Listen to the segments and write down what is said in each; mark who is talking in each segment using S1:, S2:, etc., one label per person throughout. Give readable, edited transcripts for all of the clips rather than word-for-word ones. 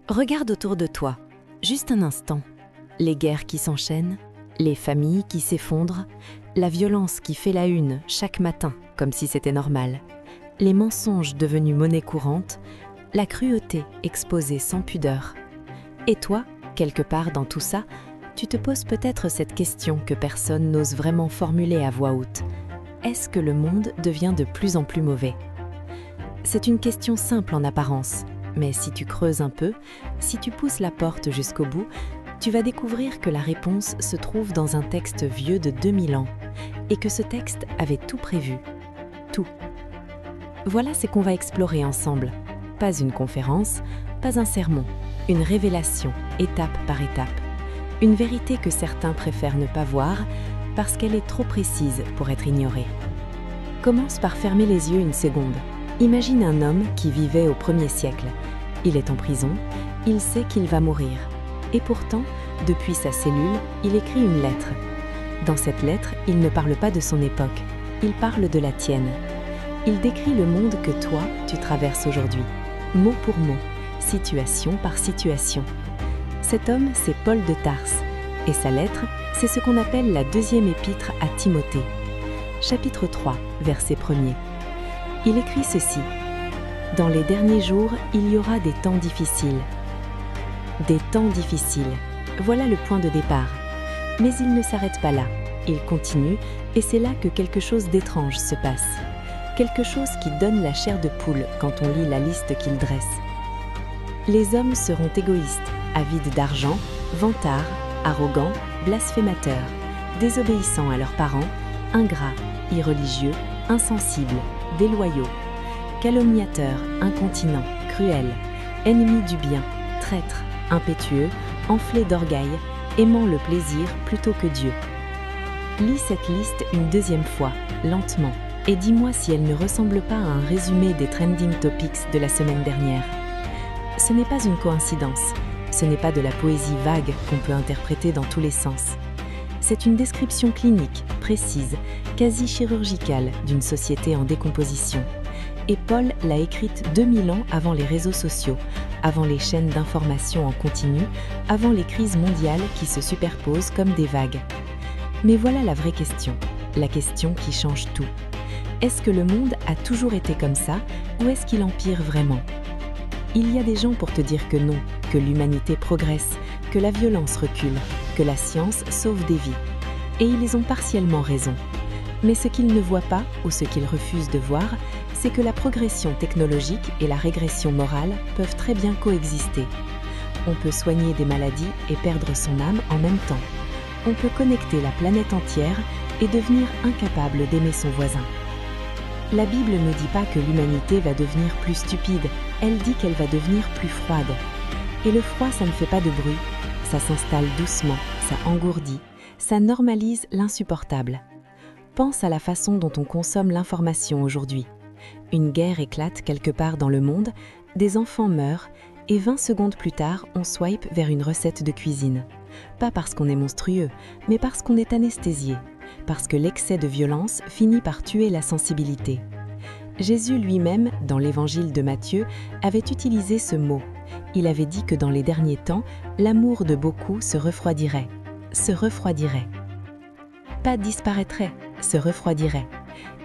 S1: Regarde autour de toi, juste un instant. Les guerres qui s'enchaînent, les familles qui s'effondrent, la violence qui fait la une chaque matin, comme si c'était normal, les mensonges devenus monnaie courante, la cruauté exposée sans pudeur. Et toi, quelque part dans tout ça, tu te poses peut-être cette question que personne n'ose vraiment formuler à voix haute. Est-ce que le monde devient de plus en plus mauvais ? C'est une question simple en apparence, mais si tu creuses un peu, si tu pousses la porte jusqu'au bout, tu vas découvrir que la réponse se trouve dans un texte vieux de 2000 ans, et que ce texte avait tout prévu. Tout. Voilà ce qu'on va explorer ensemble. Pas une conférence, pas un sermon, une révélation, étape par étape. Une vérité que certains préfèrent ne pas voir, parce qu'elle est trop précise pour être ignorée. Commence par fermer les yeux une seconde. Imagine un homme qui vivait au 1er siècle. Il est en prison, il sait qu'il va mourir. Et pourtant, depuis sa cellule, il écrit une lettre. Dans cette lettre, il ne parle pas de son époque, il parle de la tienne. Il décrit le monde que toi, tu traverses aujourd'hui, mot pour mot, situation par situation. Cet homme, c'est Paul de Tarse, et sa lettre, c'est ce qu'on appelle la 2e épître à Timothée. Chapitre 3, verset 1er. Il écrit ceci. « Dans les derniers jours, il y aura des temps difficiles. » Des temps difficiles. Voilà le point de départ. Mais il ne s'arrête pas là. Il continue, et c'est là que quelque chose d'étrange se passe. Quelque chose qui donne la chair de poule quand on lit la liste qu'il dresse. Les hommes seront égoïstes, avides d'argent, vantards, arrogants, blasphémateurs, désobéissants à leurs parents, ingrats, irreligieux, insensibles, déloyaux, calomniateurs, incontinents, cruels, ennemis du bien, traîtres, impétueux, enflés d'orgueil, aimant le plaisir plutôt que Dieu. Lis cette liste une 2e fois, lentement, et dis-moi si elle ne ressemble pas à un résumé des trending topics de la semaine dernière. Ce n'est pas une coïncidence, ce n'est pas de la poésie vague qu'on peut interpréter dans tous les sens. C'est une description clinique, précise, quasi chirurgicale d'une société en décomposition. Et Paul l'a écrite 2000 ans avant les réseaux sociaux, avant les chaînes d'information en continu, avant les crises mondiales qui se superposent comme des vagues. Mais voilà la vraie question, la question qui change tout. Est-ce que le monde a toujours été comme ça, ou est-ce qu'il empire vraiment ? Il y a des gens pour te dire que non, que l'humanité progresse, que la violence recule, que la science sauve des vies. Et ils ont partiellement raison. Mais ce qu'ils ne voient pas, ou ce qu'ils refusent de voir, c'est que la progression technologique et la régression morale peuvent très bien coexister. On peut soigner des maladies et perdre son âme en même temps. On peut connecter la planète entière et devenir incapable d'aimer son voisin. La Bible ne dit pas que l'humanité va devenir plus stupide, elle dit qu'elle va devenir plus froide. Et le froid, ça ne fait pas de bruit, ça s'installe doucement, ça engourdit, ça normalise l'insupportable. Pense à la façon dont on consomme l'information aujourd'hui. Une guerre éclate quelque part dans le monde, des enfants meurent, et 20 secondes plus tard, on swipe vers une recette de cuisine. Pas parce qu'on est monstrueux, mais parce qu'on est anesthésié, parce que l'excès de violence finit par tuer la sensibilité. Jésus lui-même, dans l'évangile de Matthieu, avait utilisé ce mot. Il avait dit que dans les derniers temps, l'amour de beaucoup se refroidirait. Se refroidirait. Pas disparaîtrait, se refroidirait.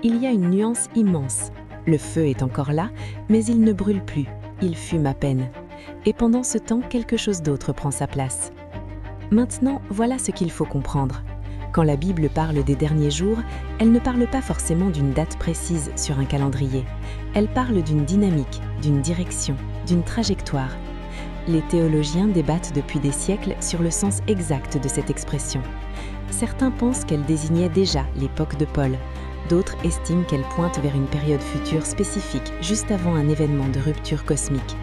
S1: Il y a une nuance immense. Le feu est encore là, mais il ne brûle plus, il fume à peine. Et pendant ce temps, quelque chose d'autre prend sa place. Maintenant, voilà ce qu'il faut comprendre. Quand la Bible parle des derniers jours, elle ne parle pas forcément d'une date précise sur un calendrier. Elle parle d'une dynamique, d'une direction, d'une trajectoire. Les théologiens débattent depuis des siècles sur le sens exact de cette expression. Certains pensent qu'elle désignait déjà l'époque de Paul. D'autres estiment qu'elle pointe vers une période future spécifique, juste avant un événement de rupture cosmique.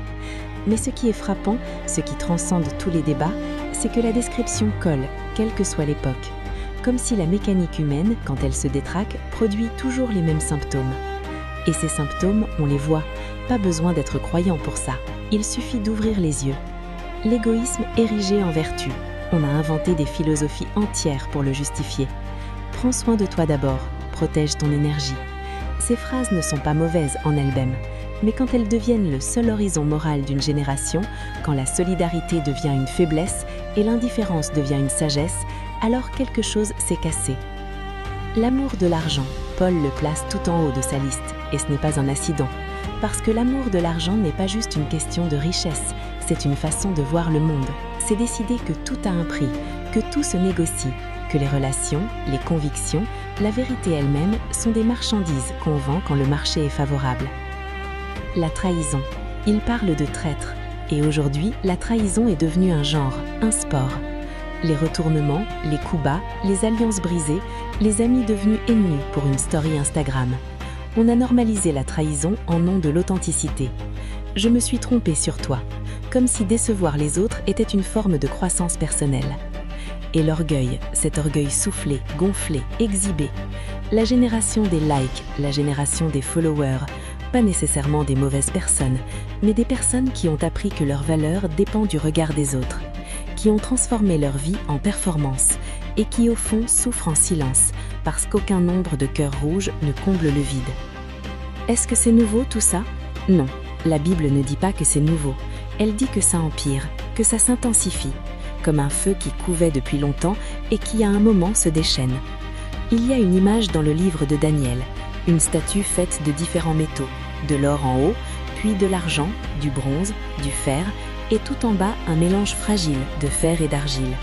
S1: Mais ce qui est frappant, ce qui transcende tous les débats, c'est que la description colle, quelle que soit l'époque. Comme si la mécanique humaine, quand elle se détraque, produit toujours les mêmes symptômes. Et ces symptômes, on les voit, pas besoin d'être croyant pour ça. Il suffit d'ouvrir les yeux. L'égoïsme érigé en vertu. On a inventé des philosophies entières pour le justifier. Prends soin de toi d'abord, protège ton énergie. Ces phrases ne sont pas mauvaises en elles-mêmes, Mais quand elles deviennent le seul horizon moral d'une génération, quand la solidarité devient une faiblesse et l'indifférence devient une sagesse, alors quelque chose s'est cassé. L'amour de l'argent, Paul le place tout en haut de sa liste, et ce n'est pas un accident. Parce que l'amour de l'argent n'est pas juste une question de richesse, c'est une façon de voir le monde. C'est décider que tout a un prix, que tout se négocie, que les relations, les convictions, la vérité elle-même sont des marchandises qu'on vend quand le marché est favorable. La trahison. Il parle de traître. Et aujourd'hui, la trahison est devenue un genre, un sport. Les retournements, les coups bas, les alliances brisées, les amis devenus ennemis pour une story Instagram. On a normalisé la trahison en nom de l'authenticité. Je me suis trompée sur toi, comme si décevoir les autres était une forme de croissance personnelle. Et l'orgueil, cet orgueil soufflé, gonflé, exhibé. La génération des likes, la génération des followers, pas nécessairement des mauvaises personnes, mais des personnes qui ont appris que leur valeur dépend du regard des autres, qui ont transformé leur vie en performance et qui au fond souffrent en silence parce qu'aucun nombre de cœurs rouges ne comble le vide. Est-ce que c'est nouveau tout ça? Non, la Bible ne dit pas que c'est nouveau, elle dit que ça empire, que ça s'intensifie, comme un feu qui couvait depuis longtemps et qui à un moment se déchaîne. Il y a une image dans le livre de Daniel, une statue faite de différents métaux, de l'or en haut, puis de l'argent, du bronze, du fer, et tout en bas un mélange fragile de fer et d'argile.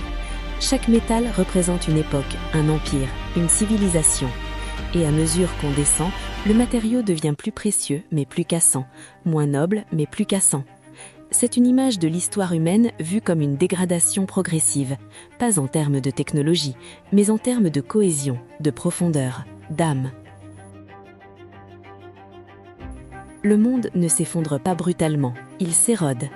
S1: Chaque métal représente une époque, un empire, une civilisation. Et à mesure qu'on descend, le matériau devient plus précieux mais plus cassant, moins noble mais plus cassant. C'est une image de l'histoire humaine vue comme une dégradation progressive, pas en termes de technologie, mais en termes de cohésion, de profondeur, d'âme. Le monde ne s'effondre pas brutalement, il s'érode.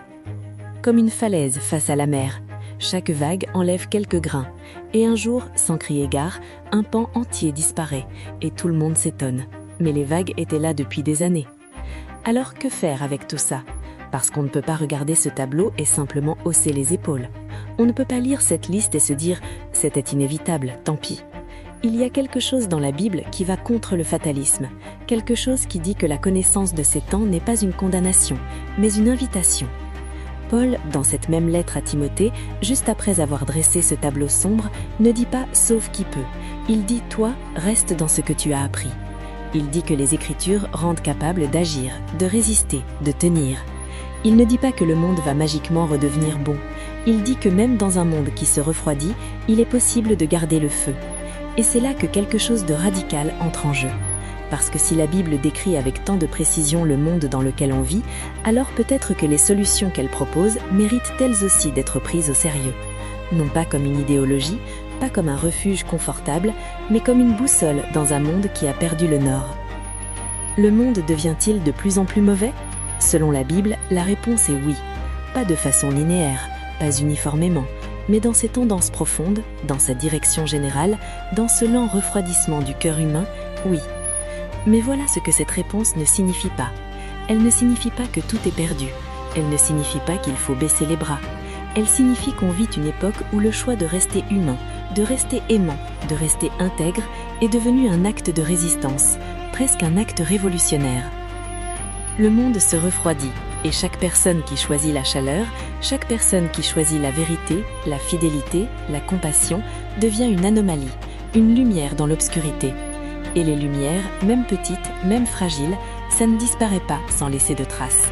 S1: Comme une falaise face à la mer, chaque vague enlève quelques grains, et un jour, sans crier gare, un pan entier disparaît, et tout le monde s'étonne. Mais les vagues étaient là depuis des années. Alors que faire avec tout ça? Parce qu'on ne peut pas regarder ce tableau et simplement hausser les épaules. On ne peut pas lire cette liste et se dire « c'était inévitable, tant pis ». Il y a quelque chose dans la Bible qui va contre le fatalisme, quelque chose qui dit que la connaissance de ces temps n'est pas une condamnation, mais une invitation. Paul, dans cette même lettre à Timothée, juste après avoir dressé ce tableau sombre, ne dit pas « sauve qui peut ». Il dit « toi, reste dans ce que tu as appris ». Il dit que les Écritures rendent capable d'agir, de résister, de tenir. Il ne dit pas que le monde va magiquement redevenir bon. Il dit que même dans un monde qui se refroidit, il est possible de garder le feu. Et c'est là que quelque chose de radical entre en jeu. Parce que si la Bible décrit avec tant de précision le monde dans lequel on vit, alors peut-être que les solutions qu'elle propose méritent elles aussi d'être prises au sérieux. Non pas comme une idéologie, pas comme un refuge confortable, mais comme une boussole dans un monde qui a perdu le nord. Le monde devient-il de plus en plus mauvais? Selon la Bible, la réponse est oui. Pas de façon linéaire, pas uniformément, mais dans ses tendances profondes, dans sa direction générale, dans ce lent refroidissement du cœur humain, oui. Mais voilà ce que cette réponse ne signifie pas. Elle ne signifie pas que tout est perdu. Elle ne signifie pas qu'il faut baisser les bras. Elle signifie qu'on vit une époque où le choix de rester humain, de rester aimant, de rester intègre est devenu un acte de résistance, presque un acte révolutionnaire. Le monde se refroidit, et chaque personne qui choisit la chaleur, chaque personne qui choisit la vérité, la fidélité, la compassion, devient une anomalie, une lumière dans l'obscurité. Et les lumières, même petites, même fragiles, ça ne disparaît pas sans laisser de traces.